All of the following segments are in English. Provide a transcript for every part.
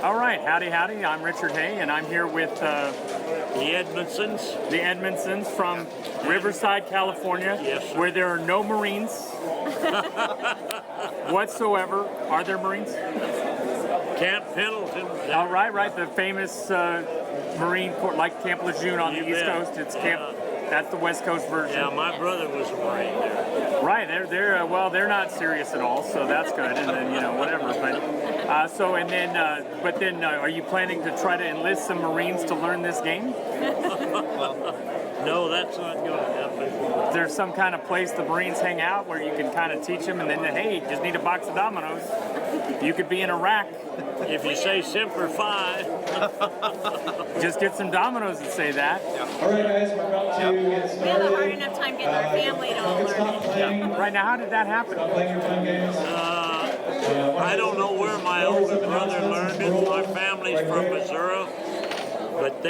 All right, howdy, howdy. I'm Richard Hay, and I'm here with The Edmondsons. the Edmondsons from Riverside, California, Yes, sir. where there are no Marines whatsoever. Are there Marines? Camp Pendleton. All right, right. The famous Marine Corps, like Camp Lejeune on the You East bet. Coast. It's Camp. That's the West Coast version. Yeah, my brother was a Marine there. Right, they're not serious at all, so that's good. And then whatever. But are you planning to try to enlist some Marines to learn this game? No, that's not going to happen. Is there some kind of place the Marines hang out where you can kind of teach them, and then hey, just need a box of dominoes? You could be in Iraq. If you say Semper Fi, Just get some dominoes that say that. All right, guys, we're about to get started. We have a hard enough time getting our family to all learn it. Right now, how did that happen? Stop playing your fun games. I don't know where my older brother learned it. My family's from Missouri, but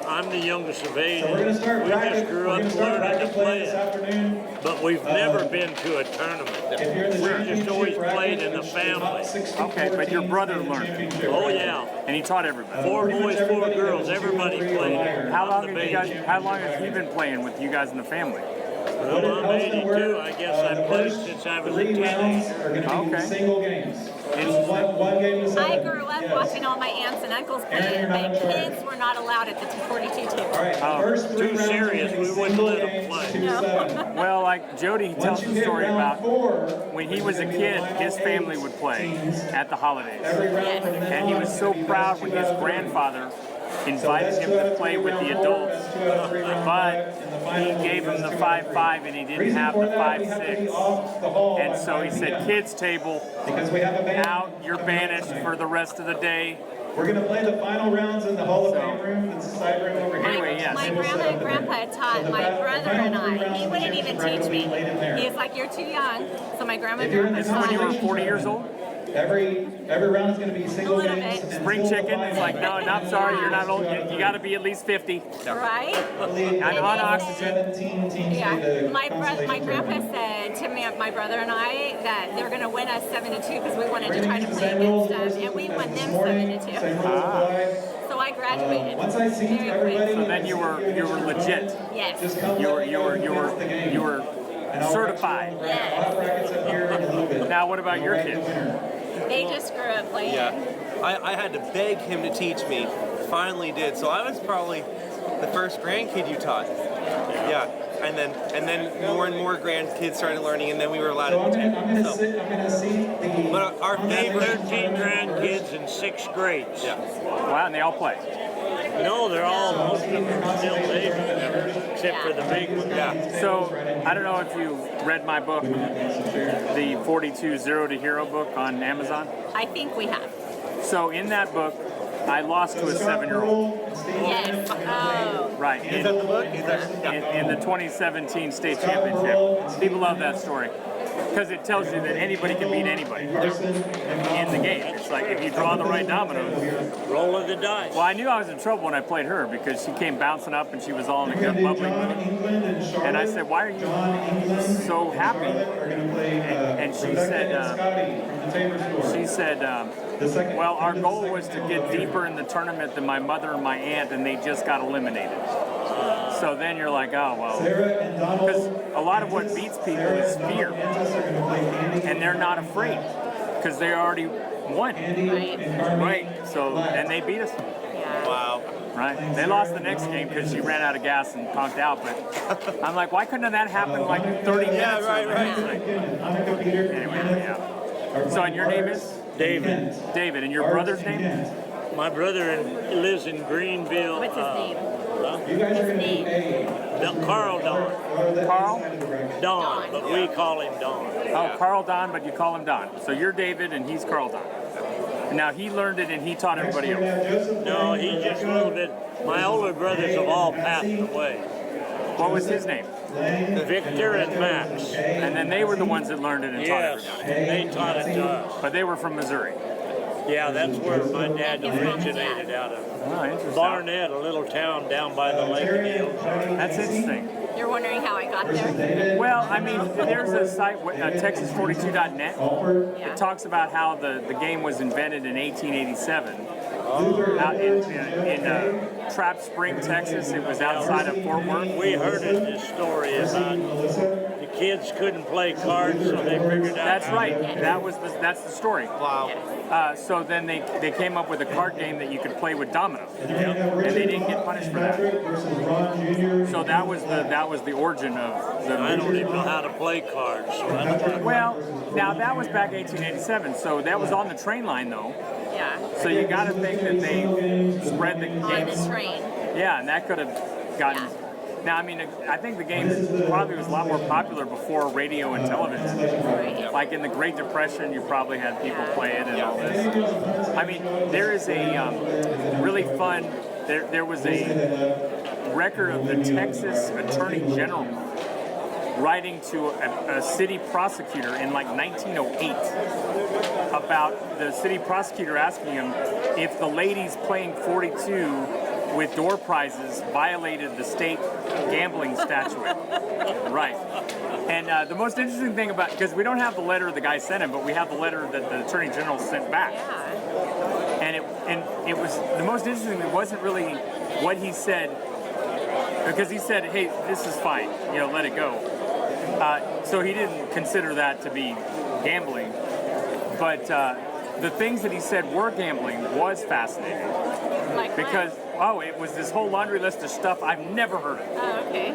I'm the youngest of eight. So we're going to start We practice. just grew We're up going to start learning to practice play play this it. afternoon. But we've never been to a tournament. If you're in the We've just always championship played in the bracket, the top family. 16 Okay, but your teams brother in the learned. championship Oh bracket. yeah, And he taught everybody. 4 boys, 4 girls. Everybody played. How long I'm the have you baby. guys? How long has he been playing with you guys in the family? Well, I'm 82. I guess I've played since I was a 3 rounds teenager. are going to be Okay. single games. It's one game to 7. I grew up watching all my aunts and uncles play, but kids were not allowed at the 42 table. All right, the first 3 Too rounds are serious, gonna be we wouldn't single let 'em games, play. 2 to 7. Well, like Jody Once tells you the hit story round about 4, when he was a kid, his family would play at the holidays. every round from then And he on was is so gonna be proud two when out his of 3. grandfather So invited that's him 2 out to of play 3 with round the 4, adults. that's 2 out of 3 round 5, But and the final he game gave him is the 2 out of 3. 5-5 and he didn't Reason have for the that, we have to be 5-6. off the hall And by so he 5 said, p.m. kids table, because we have a band. out, you're banished for the rest of the day. We're going to play the final rounds in the Hall of So- Fame room. It's the side room over here. Anyway, yes. My grandma and grandpa had taught my brother and I. He wouldn't even teach me. He's like, you're too young. So my grandma and grandpa This is when you were taught 40 years old? Every round is going to be single A little games. bit. and Spring until the chicken? It's like, no, final. I'm sorry, you're not old. You got to be at least 50. right? And on oxygen. 17 teams Yeah. made the My consolation grandpa tournament. said to me, my brother and I, that they were going to win us 7-2 because we wanted We're to going try to to use the play same rules against them, and we as won this them morning. 7-2. Same rules apply. So I graduated. Once I see very everybody, quick. So then you were legit. Yes. just come You let were me know who wins the game. you were And I'll certified. I'll have brackets up here in a little bit. Now what about your Rank the kids? winner. They just grew up playing. Yeah, I had to beg him to teach me. Finally did. So I was probably the first grandkid you taught. Yeah, and then more and more grandkids started learning, and then we were allowed So I'm to gonna take. sit. I'm gonna see the. But our favorite. 13 grandkids in 6 grades. Yeah. Wow, and they all play. No, they're all, most of them are still babies, except for the big one. Yeah. So I don't know if you read my book, the 42 Zero to Hero book on Amazon. I think we have. So in that book, I lost to a 7-year-old. Yes. Oh. Right. Is that the book? Is that? In the 2017 state championship. People love that story because it tells you that anybody can beat anybody in the game. It's like if you draw the right dominoes. Roll of the dice. Well, I knew I was in trouble when I played her because she came bouncing up and she was all in a good bubbly mood. And I said, "Why are you so happy?" And she said, "Well, our goal was to get deeper in the tournament than my mother and my aunt, and they just got eliminated." So then you're like, "Oh well," because a lot of what beats people is fear, and they're not afraid because they already won. Right. So and they beat us. Yeah. Wow. Right. They lost the next game because she ran out of gas and conked out. But I'm like, why couldn't that happen like 30 minutes? Yeah, right, Anyway, yeah. So and your name is David. David, and your brother's name? My brother lives in Greenville. What's his name? You guys are gonna be His name. Carl Don. Carl? Don, but we call him Don. Oh, Carl Don, but you call him Don. So you're David and he's Carl Don. Now he learned it and he taught everybody else. No, he just a little bit. My older brothers have all passed away. What was his name? Victor and Max. And then they were the ones that learned it and taught Yes, everybody. they taught it to us. But they were from Missouri. Yeah, that's where my dad originated out of. Oh, interesting. Barnett, a little town down by the lake in the Ozarks. That's interesting. You're wondering how I got there? Well, I mean, there's a site, Texas42.net. Yeah. It talks about how the game was invented in 1887. out in Trap Spring, Texas. It was outside of Fort Worth. We heard this story about the kids couldn't play cards, so they figured out. That's right. That's the story. Wow. So then they came up with a card game that you could play with dominoes, and they didn't get punished for that. So that was the origin of the. I don't even know how to play cards. So I don't. Well, now that was back 1887, so that was on the train line though. Yeah. So you got to think that they spread the On games. the train. Yeah, and that could have gotten. Yeah. Now, I mean, I think the game probably was a lot more popular before radio and television. Right. Like in the Great Depression, you probably had people play it and all this. I mean, there is a really fun. There was a record of the Texas Attorney General writing to a city prosecutor in like 1908 about the city prosecutor asking him if the ladies playing 42 with door prizes violated the state gambling statute. Right. And the most interesting thing about, because we don't have the letter the guy sent him, but we have the letter that the Attorney General sent back. Yeah. And it was, the most interesting thing wasn't really what he said, because he said, hey, this is fine, let it go. So he didn't consider that to be gambling. But the things that he said were gambling was fascinating. Like Because, it was this whole laundry list of stuff I've never heard of. Oh, okay.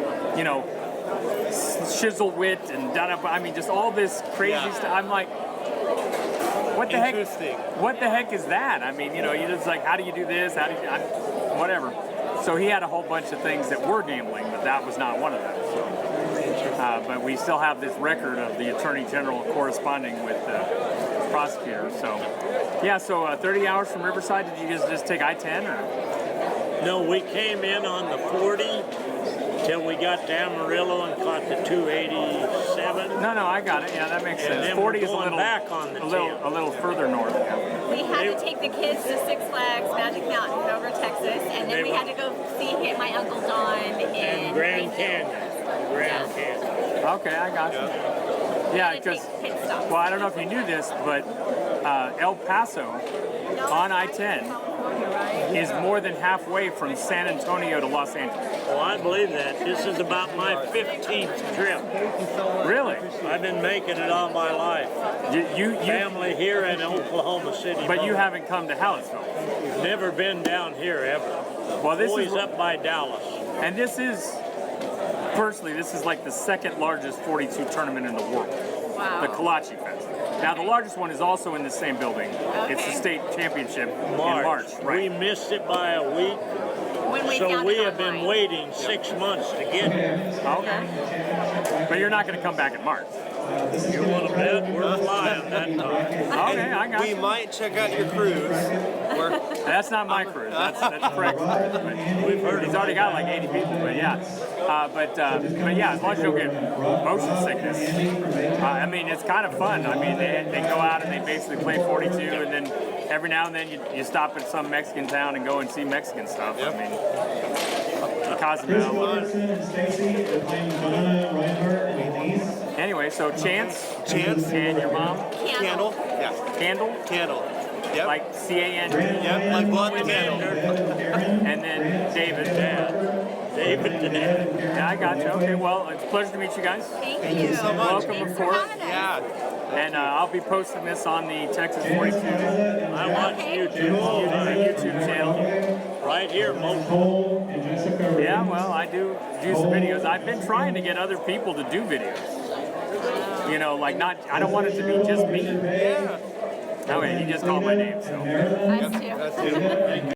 Shizzlewit and I mean, just all this crazy stuff. I'm like, what the Interesting. heck? What the heck is that? I mean, you're just like, how do you do this? How do you, whatever. So he had a whole bunch of things that were gambling, but that was not one of them. So, but we still have this record of the Attorney General corresponding with the prosecutor. So, yeah. So 30 hours from Riverside. Did you just take I-10 or? No, we came in on the 40 till we got to Amarillo and caught the 287. No, I got it. Yeah, that makes And sense. then 40 we're is a going little back on the a little further north. Yeah. We had to take the kids to Six Flags Magic Mountain over Texas, and then we had to go see my Uncle Don in Grand Greenville. Canyon. Grand Canyon. Okay, I got you. Yeah, because Pit stops. well, I don't know if you knew this, but El Paso on I-10 is more than halfway from San Antonio to Los Angeles. Well, I believe that. This is about my 15th trip. Really? I've been making it all my life. You Family here in Oklahoma City. but you haven't come to Hallettsville. Never been down here ever. Well, this Always is up by Dallas. and this is personally, this is like the second largest 42 tournament in the world. Wow. The Kolache Fest. Now, the largest one is also in the same building. It's the state championship in March, right? We missed it by a week, When we so found we it have been online. waiting 6 months to get it. Okay. But you're not going to come back in March. You want to bet? We're flying that time. Okay, I got We you. might check out your cruise. That's not my cruise. That's Craig's cruise. But we've heard he's already got like 80 people. But yeah, but yeah, as long as you don't get motion sickness. I mean, it's kind of fun. I mean, they go out and they basically play 42, and then every now and then you stop at some Mexican town and go and see Mexican stuff. I mean, Cozumel. Anyway, so Chance and your mom, Candle. Yeah. Candle, Candle. Yep. like C-A-N-D, Yep. Like blood the candle. and then David. David the Dad. Yeah, I got you. Okay, well, it's a pleasure to meet you guys. Thank you so much. Welcome Thanks aboard. for having us. Yeah. And I'll be posting this on the Texas 42 I watch YouTube all the time. YouTube channel. Right here, most. Yeah, well, I do some videos. I've been trying to get other people to do videos. Like I don't want it to be just me. Yeah. Okay, he just called my name, so. Us too. That's it.